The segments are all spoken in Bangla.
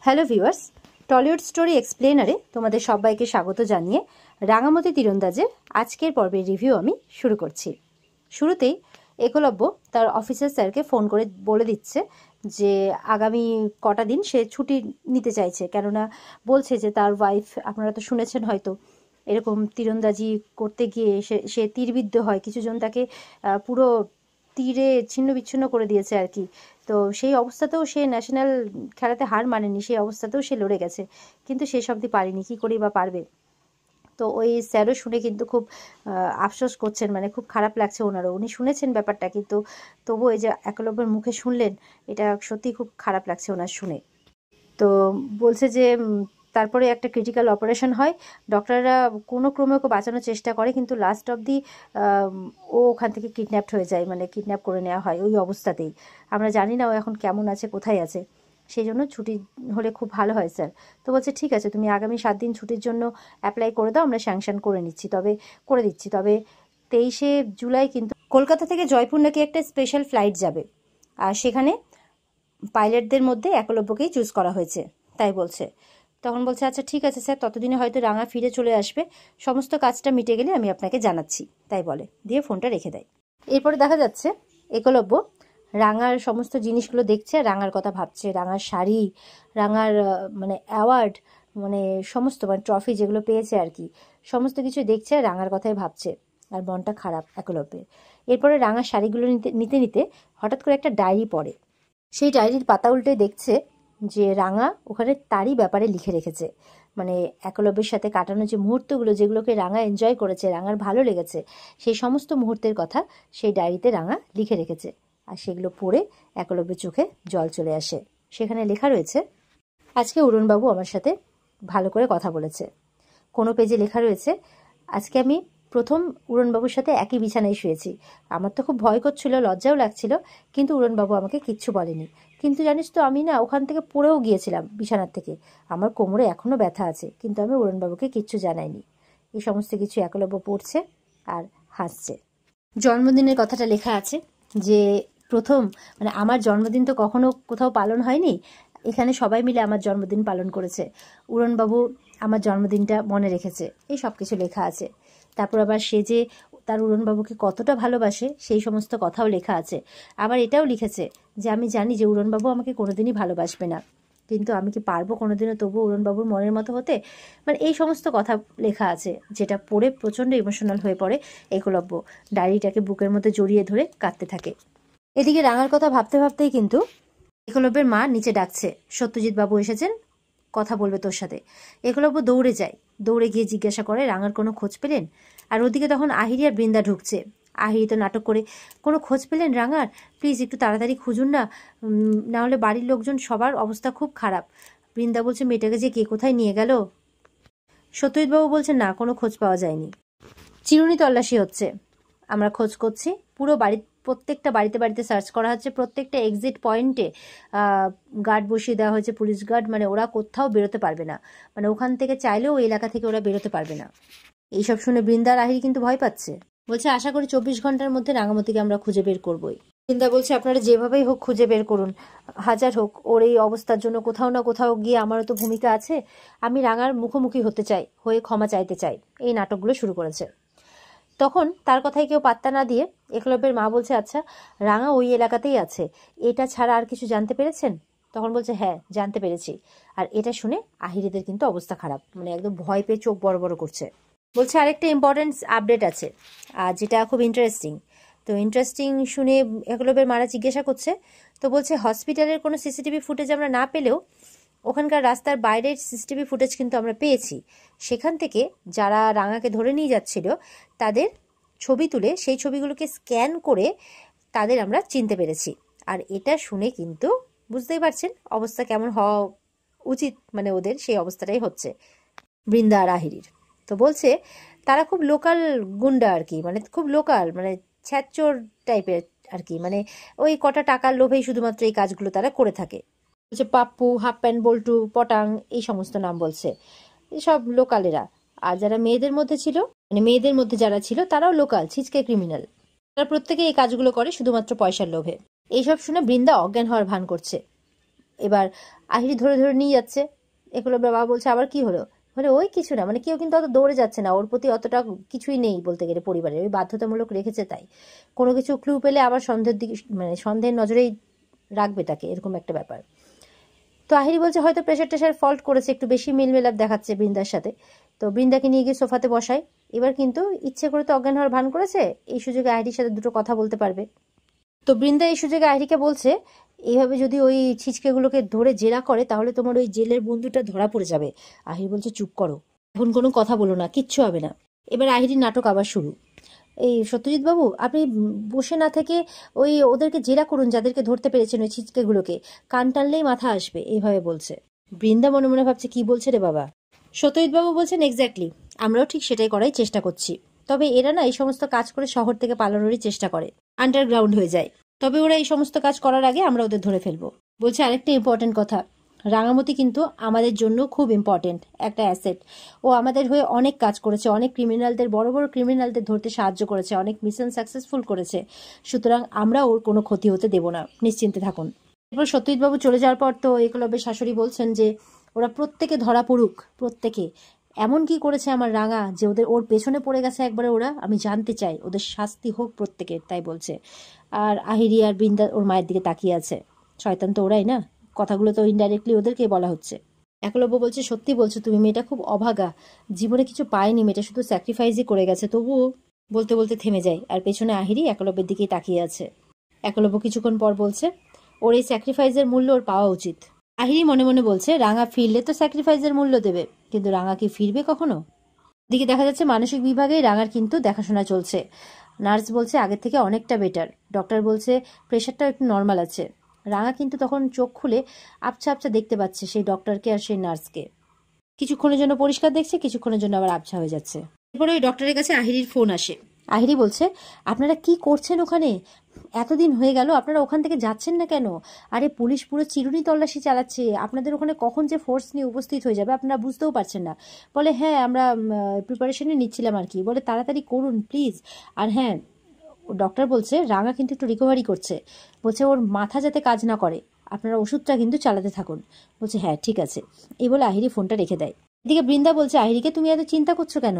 হ্যালো ভিউয়ার্স, টলিউড স্টোরি এক্সপ্লেনারে তোমাদের সবাইকে স্বাগত জানিয়ে রাঙামতি তীরন্দাজের আজকের পর্বের রিভিউ আমি শুরু করছি। শুরুতেই একলব্য তার অফিসার স্যারকে ফোন করে বলে দিচ্ছে যে আগামী কটা দিন সে ছুটি নিতে চাইছে, কেননা বলছে যে তার ওয়াইফ, আপনারা তো শুনেছেন হয়তো, এরকম তীরন্দাজি করতে গিয়ে সে তীরবিদ্ধ হয়, কিছুজন তাকে পুরো তীরে ছিন্ন বিচ্ছিন্ন করে দিয়েছে আর কি। তো সেই অবস্থাতেও সে ন্যাশনাল খেলাতে হার মানেনি, সেই অবস্থাতেও সে লড়ে গেছে, কিন্তু শেষ অবধি পারেনি, কী করেই বা পারবে। তো ওই স্যারও শুনে কিন্তু খুব আফসোস করছেন, মানে খুব খারাপ লাগছে ওনারও, উনি শুনেছেন ব্যাপারটা, কিন্তু তবু এই যে একলব্যের মুখে শুনলেন, এটা সত্যিই খুব খারাপ লাগছে ওনার শুনে। তো বলছে যে তারপরে একটা ক্রিটিক্যাল অপারেশন হয়, ডক্টররা কোনো ক্রমে ওকে বাঁচানোর চেষ্টা করে, কিন্তু লাস্ট অবধি ও ওখান থেকে কিডন্যাপড হয়ে যায়, মানে কিডন্যাপ করে নেওয়া হয় ওই অবস্থাতেই। আমরা জানি না ও এখন কেমন আছে, কোথায় আছে, সেই জন্য ছুটি হলে খুব ভালো হয় স্যার। তো বলছে ঠিক আছে, তুমি আগামী 7 দিন ছুটির জন্য অ্যাপ্লাই করে দাও, আমরা স্যাংশন করে দিচ্ছি। তবে 23শে জুলাই কিন্তু কলকাতা থেকে জয়পুর নাকি একটা স্পেশাল ফ্লাইট যাবে, আর সেখানে পাইলটদের মধ্যে একলব্যকেই চুজ করা হয়েছে, তাই বলছে। তখন বলছে আচ্ছা ঠিক আছে স্যার, ততদিনে হয়তো রাঙা ফিরে চলে আসবে, সমস্ত কাজটা মিটে গেলে আমি আপনাকে জানাচ্ছি, তাই বলে দিয়ে ফোনটা রেখে দেয়। এরপরে দেখা যাচ্ছে একলব্য রাঙার সমস্ত জিনিসগুলো দেখছে, রাঙার কথা ভাবছে, রাঙার শাড়ি, রাঙার মানে অ্যাওয়ার্ড, মানে সমস্ত মানে ট্রফি যেগুলো পেয়েছে আর কি, সমস্ত কিছু দেখছে, রাঙার কথাই ভাবছে, আর মনটা খারাপ একলব্যের। এরপরে রাঙার শাড়িগুলো নিতে নিতে হঠাৎ করে একটা ডায়েরি পড়ে, সেই ডায়েরির পাতা উল্টে দেখছে যে রাঙা ওখানে তারই ব্যাপারে লিখে রেখেছে, মানে একলব্যের সাথে কাটানো যে মুহূর্তগুলো, যেগুলোকে রাঙা এনজয় করেছে, রাঙার ভালো লেগেছে, সেই সমস্ত মুহূর্তের কথা সেই ডায়েরিতে রাঙা লিখে রেখেছে। আর সেগুলো পড়ে একলব্যের চোখে জল চলে আসে। সেখানে লেখা রয়েছে, আজকে অরুণবাবু আমার সাথে ভালো করে কথা বলেছে। কোনো পেজে লেখা রয়েছে, আজকে আমি প্রথম উড়নবাবুর সাথে একই বিছানায় শুয়েছি। আমার তো খুব ভয় করছিল, লজ্জাও লাগছিল, কিন্তু উড়নবাবু আমাকে কিচ্ছু বলেনি। কিন্তু জানিস তো, আমি না ওখান থেকে পড়েও গিয়েছিলাম বিছানার থেকে, আমার কোমরে এখনও ব্যথা আছে, কিন্তু আমি উড়নবাবুকে কিচ্ছু জানাইনি। এই সমস্ত কিছু একলব্য পড়ছে আর হাসছে। জন্মদিনের কথাটা লেখা আছে যে প্রথম, মানে আমার জন্মদিন তো কখনো কোথাও পালন হয়নি, এখানে সবাই মিলে আমার জন্মদিন পালন করেছে, উড়নবাবু আমার জন্মদিনটা মনে রেখেছে, এই সব কিছু লেখা আছে। তারপর আবার সে যে তার উড়নবাবুকে কতটা ভালোবাসে সেই সমস্ত কথাও লেখা আছে। আবার এটাও লিখেছে যে আমি জানি যে উড়নবাবু আমাকে কোনোদিনই ভালোবাসবে না, কিন্তু আমি কি পারবো কোনোদিনও তবু উড়নবাবুর মনের মতো হতে, মানে এই সমস্ত কথা লেখা আছে, যেটা পড়ে প্রচণ্ড ইমোশনাল হয়ে পড়ে একলব্য, ডায়েরিটাকে বুকের মধ্যে জড়িয়ে ধরে কাঁদতে থাকে। এদিকে রাঙার কথা ভাবতে ভাবতেই কিন্তু একলব্যের মা নিচে ডাকছে, সত্যজিৎ বাবু এসেছেন, কথা বলবে তোর সাথে। একলব্য দৌড়ে যায়, দৌড়ে গিয়ে জিজ্ঞাসা করে রাঙার কোনো খোঁজ পেলেন। আর ওদিকে তখন আহিরি আর বৃন্দা ঢুকছে। আহিরি তো নাটক করে, কোনো খোঁজ পেলেন রাঙার, প্লিজ একটু তাড়াতাড়ি খুঁজুন না, নাহলে বাড়ির লোকজন সবার অবস্থা খুব খারাপ। বৃন্দা বলছে মেয়েটাকে যে কে কোথায় নিয়ে গেল। সত্যজিৎ বাবু বলছেন না, কোনো খোঁজ পাওয়া যায়নি, চিরুনি তল্লাশি হচ্ছে, আমরা খোঁজ করছি, পুরো বাড়ি, প্রত্যেকটা বাড়িতে বাড়িতে সার্চ করা হচ্ছে, প্রত্যেকটা এক্সিট পয়েন্টে গার্ড বসিয়ে দেওয়া হয়েছে, পুলিশ গার্ড, মানে ওরা কোথাও বেরোতে পারবে না, মানে ওখান থেকে চাইলেও ওই এলাকা থেকে ওরা বেরোতে পারবে না। এইসব শুনে বৃন্দার আহিরি কিন্তু ভয় পাচ্ছে, বলছে আশা করি 24 ঘন্টার মধ্যে রাঙামতিকে আমরা খুঁজে বের করবোই। বৃন্দা বলছে আপনারা যেভাবেই হোক খুঁজে বের করুন, হাজার হোক, ওর এই অবস্থার জন্য কোথাও না কোথাও গিয়ে আমারও তো ভূমিকা আছে, আমি রাঙার মুখোমুখি হতে চাই, হয়ে ক্ষমা চাইতে চাই, এই নাটকগুলো শুরু করেছে। তখন তার কথায় কেউ পাত্তা না দিয়ে একলব্যের মা বলছে আচ্ছা রাঙা ওই এলাকাতেই আছে, এটা ছাড়া আর কিছু জানতে পেরেছেন? তখন বলছে হ্যাঁ জানতে পেরেছি। আর এটা শুনে আহিরিদের কিন্তু অবস্থা খারাপ, মানে একদম ভয় পেয়ে চোখ বড় বড় করছে। বলছে আরেকটা ইম্পর্টেন্ট আপডেট আছে, আর যেটা খুব ইন্টারেস্টিং। তো ইন্টারেস্টিং শুনে একলব্যের মারা জিজ্ঞাসা করছে, তো বলছে হসপিটালের কোনো সিসিটিভি ফুটেজ আমরা না পেলেও ওখানকার রাস্তার বাইরের সিসিটিভি ফুটেজ কিন্তু আমরা পেয়েছি, সেখান থেকে যারা রাঙাকে ধরে নিয়ে যাচ্ছিল তাদের ছবি তুলে সেই ছবিগুলোকে স্ক্যান করে তাদের আমরা চিনতে পেরেছি। আর এটা শুনে কিন্তু বুঝতেই পারছেন অবস্থা কেমন হওয়া উচিত, মানে ওদের সেই অবস্থাটাই হচ্ছে বৃন্দা আর আহিরির। তো বলছে তারা খুব লোকাল গুন্ডা আর কি, মানে খুব লোকাল, মানে ছ্যাচোর টাইপের আর কি, মানে ওই কটা টাকার লোভেই শুধুমাত্র এই কাজগুলো তারা করে থাকে। বলছে পাপ্পু, হাফ প্যান্ট, বল্টু, পটাং, এই সমস্ত নাম বলছে, এসব লোকালেরা। আর যারা মেয়েদের মধ্যে ছিল, মানে মেয়েদের মধ্যে যারা ছিল তারাও লোকাল ছিচকে ক্রিমিনাল, তারা প্রত্যেকে এই কাজগুলো করে শুধুমাত্র পয়সার লোভে। এইসব শুনে বৃন্দা অজ্ঞান হওয়ার ভান করছে, এবার আহিরি ধরে ধরে নিয়ে যাচ্ছে। একলব্যের বাবা বলছে আবার কি হলো? বলে ওই কিছু না, মানে কেউ কিন্তু অত দৌড়ে যাচ্ছে না, ওর প্রতি অতটা কিছুই নেই বলতে গেলে পরিবারের, ওই বাধ্যতামূলক রেখেছে তাই। কোনো কিছু ক্লু পেলে আবার সন্দেহের দিকে, মানে সন্দেহের নজরেই রাখবে তাকে, এরকম একটা ব্যাপার। তো আহিরি বলছে হয়তো প্রেশার টেশার ফল্ট করেছে, একটু বেশি মিলমেলাপ দেখাচ্ছে বৃন্দার সাথে। তো বৃন্দাকে নিয়ে গিয়ে সোফাতে বসায়। এবার কিন্তু ইচ্ছে করে তো অজ্ঞান হওয়ার ভান করেছে, এই সুযোগে আহিরির সাথে দুটো কথা বলতে পারবে। তো বৃন্দা এই সুযোগে আহিরিকে বলছে এইভাবে যদি ওই ছিচকেগুলোকে ধরে জেরা করে তাহলে তোমার ওই জেলের বন্ধুটা ধরা পড়ে যাবে। আহিরি বলছে চুপ করো, এখন কোনো কথা বলো না, কিচ্ছু হবে না। এবার আহিরির নাটক আবার শুরু। এই সত্যজিৎ বাবু, আপনি বসে না থেকে ওই ওদেরকে জেরা করুন, যাদেরকে ধরতে পেরেছেন ওই ছিচকেগুলোকে, কান টানলেই মাথা আসবে, এইভাবে বলছে। বৃন্দা মনে মনে ভাবছে কি বলছে রে বাবা। সত্যজিৎ বাবু বলছেন এক্স্যাক্টলি, আমরাও ঠিক সেটাই করাই চেষ্টা করছি। তবে এরা না এই সমস্ত কাজ করে শহর থেকে পালানোরই চেষ্টা করে, আন্ডারগ্রাউন্ড হয়ে যায়। তবে ওরা এই সমস্ত কাজ করার আগে আমরা ওদের ধরে ফেলবো। বলছে আরেকটা ইম্পর্টেন্ট কথা, রাঙামতি কিন্তু আমাদের জন্য খুব ইম্পর্টেন্ট একটা অ্যাসেট। ও আমাদের হয়ে অনেক কাজ করেছে, অনেক ক্রিমিনালদের, বড় বড় ক্রিমিনালদের ধরতে সাহায্য করেছে, অনেক মিশন সাকসেসফুল করেছে। সুতরাং আমরা ওর কোনো ক্ষতি হতে দেব না, নিশ্চিন্তে থাকুন। এরপর সত্যজিৎবাবু চলে যাওয়ার পর তো একলব্যের শাশুড়ি বলছেন যে ওরা প্রত্যেকে ধরা পড়ুক, প্রত্যেকে। এমন কি করেছে আমার রাঙা যে ওর পেছনে পড়ে গেছে একবারে ওরা, আমি জানতে চাই, ওদের শাস্তি হোক প্রত্যেকের, তাই বলছে। আর আহিরি আর বৃন্দা ওর মায়ের দিকে তাকিয়ে আছে। শয়তান তো ওরাই না, কথাগুলো তো ইনডাইরেক্টলি ওদেরকে বলা হচ্ছে। একলব্য বলছে সত্যি বলছো তুমি, মেয়েটা খুব অভাগা, জীবনে কিছু পায়নি, মেয়েটা শুধু স্যাক্রিফাইসই করে গেছে। তবুও বলতে বলতে থেমে যায়, আর পেছনে আহিরি একলব্যের দিকেই তাকিয়ে আছে। একলব্য কিছুক্ষণ পর বলছে ওর এই স্যাক্রিফাইসের মূল্য ওর পাওয়া উচিত। আহিরি মনে মনে বলছে রাঙা ফিরলে তো স্যাক্রিফাইসের মূল্য দেবে, কিন্তু রাঙা কি ফিরবে কখনো? দিকে দেখা যাচ্ছে মানসিক বিভাগে রাঙার কিন্তু দেখাশোনা চলছে। নার্স বলছে আগের থেকে অনেকটা বেটার, ডক্টর বলছে প্রেশারটাও একটু নর্মাল আছে। রাঙা কিন্তু তখন চোখ খুলে আবছা আবছা দেখতে পাচ্ছে সেই ডক্টরকে আর সেই নার্সকে। কিছুক্ষণের জন্য পরিষ্কার দেখছে, কিছুক্ষণের জন্য আবার আবছা হয়ে যাচ্ছে। এরপরে ওই ডক্টরের কাছে আহিরির ফোন আসে। আহিরি বলছে আপনারা কি করছেন ওখানে? এতদিন হয়ে গেল, আপনারা ওখান থেকে যাচ্ছেন না কেন? আরে পুলিশ পুরো চিরুনি তল্লাশি চালাচ্ছে, আপনাদের ওখানে কখন যে ফোর্স নিয়ে উপস্থিত হয়ে যাবে আপনারা বুঝতেও পারছেন না। বলে হ্যাঁ আমরা প্রিপারেশনে নিচ্ছিলাম আর কি। বলে তাড়াতাড়ি করুন প্লিজ। আর হ্যাঁ, ডক্টর বলছে রাঙা কিন্তু একটু রিকভারি করছে, বলছে ওর মাথা যাতে কাজ না করে, আপনারা ওষুধটা কিন্তু চালাতে থাকুন। বলছে হ্যাঁ ঠিক আছে। এই বলে আহিরি ফোনটা রেখে দেয়। এদিকে বৃন্দা বলছে আহিরিকে তুমি এত চিন্তা করছো কেন?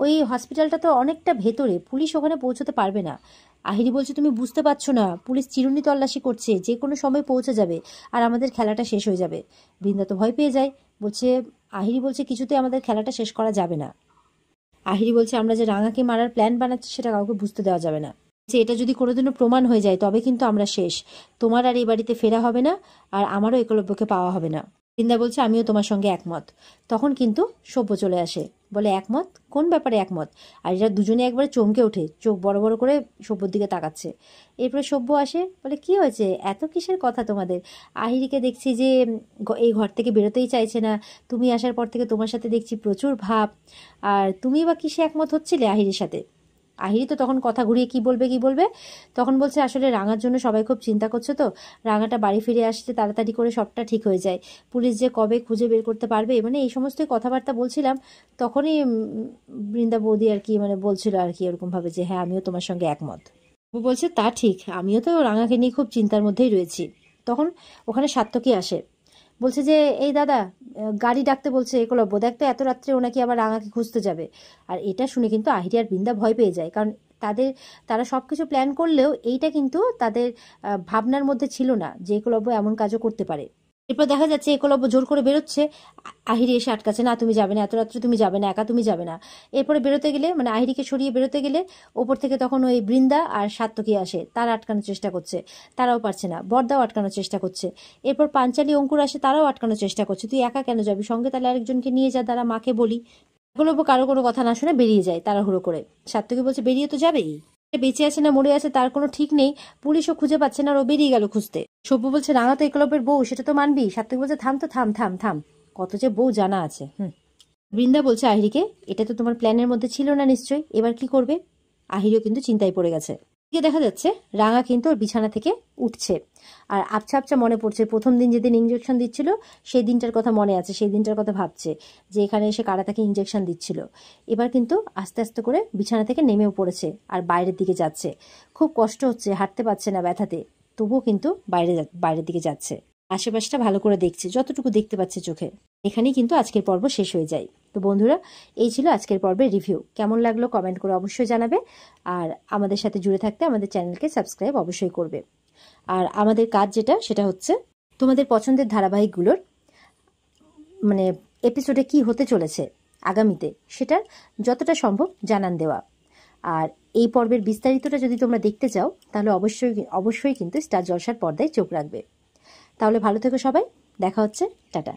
ওই হসপিটালটা তো অনেকটা ভেতরে, পুলিশ ওখানে পৌঁছতে পারবে না। আহিরি বলছে তুমি বুঝতে পারছো না, পুলিশ চিরুনি তল্লাশি করছে, যে কোনো সময় পৌঁছে যাবে আর আমাদের খেলাটা শেষ হয়ে যাবে। বৃন্দা তো ভয় পেয়ে যায়, বলছে আহিরি বলছে কিছুতে আমাদের খেলাটা শেষ করা যাবে না। আহিরি বলছে আমরা যে রাঙাকে মারার প্ল্যান বানাচ্ছি সেটা কাউকে বুঝতে দেওয়া যাবে না, যে এটা যদি কোনোদিনও প্রমাণ হয়ে যায় তবে কিন্তু আমরা শেষ, তোমার আর এই বাড়িতে ফেরা হবে না, আর আমারও একলব্যকে পাওয়া হবে না। বৃন্দা বলছে আমিও তোমার সঙ্গে একমত। তখন কিন্তু সভ্য চলে আসে, বলে একমত? কোন ব্যাপারে একমত? আর এরা দুজনে একবারে চমকে ওঠে, চোখ বড় বড় করে সভ্যর দিকে তাকাচ্ছে। এরপরে সভ্য আসে, বলে কি হয়েছে, এত কিসের কথা তোমাদের? আহিরিকে দেখছি যে এই ঘর থেকে বেরোতেই চাইছে না, তুমি আসার পর থেকে তোমার সাথে দেখছি প্রচুর ভাব, আর তুমি বা কিসে একমত হচ্ছিলে আহিরির সাথে? আহিরি তো তখন কথা ঘুরিয়ে কি বলবে, তখন বলছে আসলে রাঙার জন্য সবাই খুব চিন্তা করছে, তো রাঙাটা বাড়ি ফিরে আসতে তাড়াতাড়ি করে সবটা ঠিক হয়ে যায়, পুলিশ যে কবে খুঁজে বের করতে পারবে, মানে এই সমস্তই কথাবার্তা বলছিলাম। তখনই বৃন্দা বৌদি আর কি মানে বলছিল আর কি এরকম ভাবে যে হ্যাঁ আমিও তোমার সঙ্গে একমত। ও বলছে তা ঠিক, আমিও তো রাঙাকে নিয়ে খুব চিন্তার মধ্যেই রয়েছি। তখন ওখানে সাত্তকী আসে, বলছে যে এই দাদা গাড়ি ডাকতে বলছে একলব্য, দেখ তো এত রাত্রে ও নাকি আবার রাঙাকে খুঁজতে যাবে। আর এটা শুনে কিন্তু আহিরি আর বৃন্দা ভয় পেয়ে যায়, কারণ তারা সবকিছু প্ল্যান করলেও এইটা কিন্তু তাদের ভাবনার মধ্যে ছিল না যে একলব্য এমন কাজও করতে পারে। এরপর দেখা যাচ্ছে একলব্য জোর করে বেরোচ্ছে, আহিরি এসে আটকাচ্ছে, না তুমি যাবে না, এত রাত্রে তুমি যাবে না, একা তুমি যাবে না। এরপরে বেরোতে গেলে মানে আহিরিকে সরিয়ে বেরোতে গেলে ওপর থেকে তখন ওই বৃন্দা আর সাত্তকী আসে, তারা আটকানোর চেষ্টা করছে, তারাও পারছে না, বরদাও আটকানোর চেষ্টা করছে। এরপর পাঞ্চালি অঙ্কুর আসে, তারাও আটকানোর চেষ্টা করছে, তুই একা কেন যাবি, সঙ্গে তাহলে আরেকজনকে নিয়ে যা, তারা মাকে বলি। একলব্য কারো কোনো কথা না শুনে বেরিয়ে যায় তাড়াহুড়ো করে। সাত্তকী বলছে বেরিয়ে তো যাবেই, বেঁচে আছে না মরে আছে তার কোনো ঠিক নেই, পুলিশও খুঁজে পাচ্ছে না, আর ও বেরিয়ে গেল খুঁজতে। সভ্য বলছে রাঙা তো একলব্যের বউ, সেটা তো মানবি। সাত্তকী বলছে থাম তো, থাম থাম থাম, কত যে বউ জানা আছে। বৃন্দা বলছে আহিরিকে এটা তো তোমার প্ল্যানের মধ্যে ছিল না নিশ্চয়ই, এবার কি করবে? আহিরিও কিন্তু চিন্তায় পড়ে গেছে। এদিকে দেখা যাচ্ছে রাঙা কিন্তু ওর বিছানা থেকে উঠছে, আর আবছা আবছা মনে পড়ছে প্রথম দিন যেদিন ইঞ্জেকশন দিচ্ছিল সেই দিনটার কথা মনে আছে, সেই দিনটার কথা ভাবছে যে এখানে এসে কারা তাকে ইঞ্জেকশন দিচ্ছিল। এবার কিন্তু আস্তে আস্তে করে বিছানা থেকে নেমেও পড়েছে আর বাইরের দিকে যাচ্ছে। খুব কষ্ট হচ্ছে, হাঁটতে পারছে না ব্যথাতে, তবুও কিন্তু বাইরের দিকে যাচ্ছে। আশেপাশটা ভালো করে দেখছে, যতটুকু দেখতে পাচ্ছে চোখে। এখানেই কিন্তু আজকের পর্ব শেষ হয়ে যায়। তো বন্ধুরা, এই ছিল আজকের পর্বের রিভিউ। কেমন লাগলো কমেন্ট করে অবশ্যই জানাবে, আর আমাদের সাথে জুড়ে থাকতে আমাদের চ্যানেলকে সাবস্ক্রাইব অবশ্যই করবে। আর আমাদের কাজ সেটা হচ্ছে তোমাদের পছন্দের ধারাবাহিকগুলোর মানে এপিসোডে কি হতে চলেছে আগামীতে, সেটার যতটা সম্ভব জানান দেওয়া। আর এই পর্বের বিস্তারিতটা যদি তোমরা দেখতে চাও, তাহলে অবশ্যই কিন্তু স্টার জলসার পর্দায় চোখ রাখবে। তাহলে ভালো থেকো সবাই, দেখা হচ্ছে, টাটা।